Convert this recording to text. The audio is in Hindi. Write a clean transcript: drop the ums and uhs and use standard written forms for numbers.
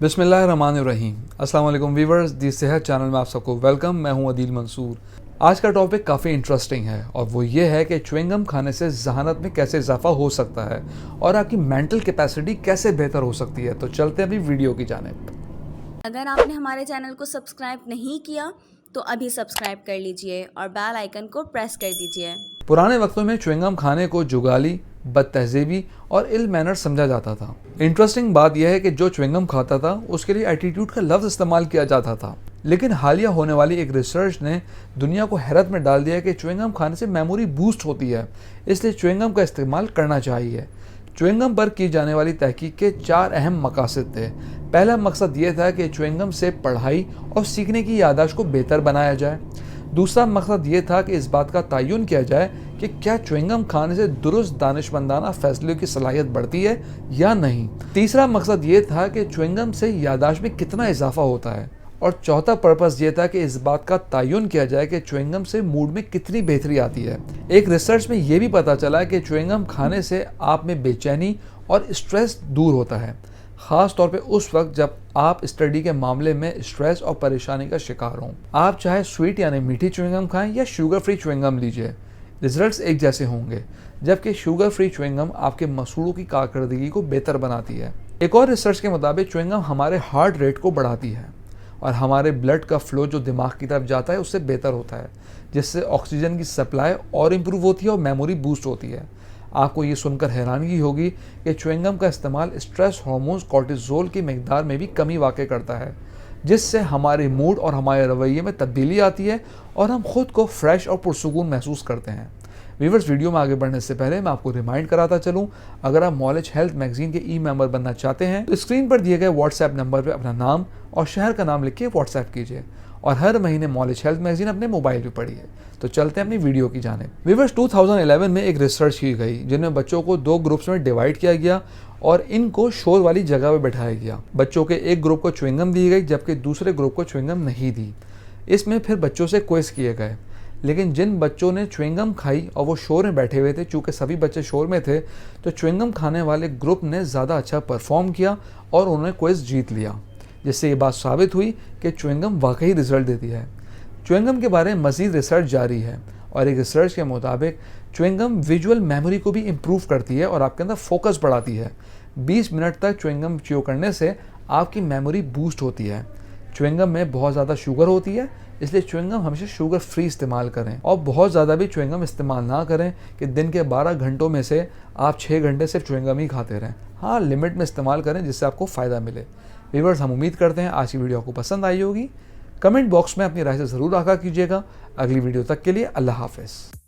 बिस्मिल्लाहिर्रहमानिर्रहीम। अस्सलाम वालेकुम व्यूअर्स, दी सेहत चैनल में आप सबको वेलकम। मैं हूं अदील मंसूर। आज का टॉपिक काफ़ी इंटरेस्टिंग है और वो ये है कि च्युइंगम खाने से ज़हानत में कैसे इजाफा हो सकता है और आपकी मेंटल कैपेसिटी कैसे बेहतर हो सकती है। तो चलते हैं अभी वीडियो की जानिब। अगर आपने हमारे चैनल को सब्सक्राइब नहीं किया तो अभी सब्सक्राइब कर लीजिए और बेल आइकन को प्रेस कर दीजिए। पुराने वक्तों में च्युइंगम खाने को जुगाली, बदतहजीबी और इल मैनर समझा जाता था। इंटरेस्टिंग बात यह है कि जो च्युइंगम खाता था उसके लिए एटीट्यूड का लफ्ज़ इस्तेमाल किया जाता था, लेकिन हालिया होने वाली एक रिसर्च ने दुनिया को हैरत में डाल दिया कि च्युइंगम खाने से मेमोरी बूस्ट होती है, इसलिए च्युइंगम का इस्तेमाल करना चाहिए। च्युइंगम पर की जाने वाली तहकीक के 4 अहम मकासद थे। पहला मकसद ये था कि च्युइंगम से पढ़ाई और सीखने की याददाश्त को बेहतर बनाया जाए। दूसरा मकसद ये था कि इस बात का तयन किया जाए कि क्या च्युइंगम खाने से दुरुस्त दानिशमंदाना फैसलों की सलाहियत बढ़ती है या नहीं। तीसरा मकसद ये था कि च्युइंगम से याददाश्त में कितना इजाफा होता है। और चौथा पर्पस ये था कि इस बात का तयन किया जाए कि च्युइंगम से मूड में कितनी बेहतरी आती है। एक रिसर्च में ये भी पता चला कि च्युइंगम खाने से आप में बेचैनी और स्ट्रेस दूर होता है, ख़ास तौर पे उस वक्त जब आप स्टडी के मामले में स्ट्रेस और परेशानी का शिकार हों। आप चाहे स्वीट यानी मीठी च्युइंगम खाएं या शुगर फ्री च्युइंगम लीजिए, रिजल्ट्स एक जैसे होंगे, जबकि शुगर फ्री च्युइंगम आपके मसूड़ों की कारकर्दगी को बेहतर बनाती है। एक और रिसर्च के मुताबिक च्युइंगम हमारे हार्ट रेट को बढ़ाती है और हमारे ब्लड का फ्लो जो दिमाग की तरफ जाता है उससे बेहतर होता है, जिससे ऑक्सीजन की सप्लाई और इम्प्रूव होती है और मेमोरी बूस्ट होती है। आपको ये सुनकर हैरानगी होगी कि च्युइंगम का इस्तेमाल स्ट्रेस हार्मोन्स कॉर्टिसोल की मिकदार में भी कमी वाक़ करता है, जिससे हमारे मूड और हमारे रवैये में तब्दीली आती है और हम खुद को फ्रेश और पुरसुकून महसूस करते हैं। व्यूअर्स, वीडियो में आगे बढ़ने से पहले मैं आपको रिमाइंड कराता चलूं, अगर आप नॉलेज हेल्थ मैगजीन के मेंबर बनना चाहते हैं तो स्क्रीन पर दिए गए व्हाट्सएप नंबर पर अपना नाम और शहर का नाम लिख के व्हाट्सएप कीजिए और हर महीने नॉलेज हेल्थ मैगजीन अपने मोबाइल पर पढ़िए। तो चलते हैं अपनी वीडियो की जानिब। व्यूअर्स, 2011 में एक रिसर्च की गई जिनमें बच्चों को 2 ग्रुप्स में डिवाइड किया गया और इनको शोर वाली जगह पर बैठाया गया। बच्चों के एक ग्रुप को च्युइंगम दी गई जबकि दूसरे ग्रुप को च्युइंगम नहीं दी। इसमें फिर बच्चों से क्विज किए गए, लेकिन जिन बच्चों ने च्युइंगम खाई और वो शोर में बैठे हुए थे, चूँकि सभी बच्चे शोर में थे, तो च्युइंगम खाने वाले ग्रुप ने ज़्यादा अच्छा परफॉर्म किया और उन्होंने क्विज जीत लिया, जिससे ये बात साबित हुई कि च्युइंगम वाकई रिजल्ट देती है। च्युइंगम के बारे में मज़ीद रिसर्च जारी है और एक रिसर्च के मुताबिक च्युइंगम विजुअल मेमोरी को भी इम्प्रूव करती है और आपके अंदर फोकस बढ़ाती है। 20 मिनट तक च्युइंगम च्यू करने से आपकी मेमोरी बूस्ट होती है। च्युइंगम में बहुत ज़्यादा शुगर होती है, इसलिए च्युइंगम हमेशा शुगर फ्री इस्तेमाल करें और बहुत ज़्यादा भी च्युइंगम इस्तेमाल ना करें कि दिन के 12 घंटों में से आप 6 घंटे सिर्फ च्युइंगम ही खाते रहें। हाँ, लिमिट में इस्तेमाल करें जिससे आपको फ़ायदा मिले। व्यूअर्स, हम उम्मीद करते हैं आज की वीडियो आपको पसंद आई होगी। कमेंट बॉक्स में अपनी राय से ज़रूर आगाह कीजिएगा। अगली वीडियो तक के लिए अल्लाह हाफ़िज़।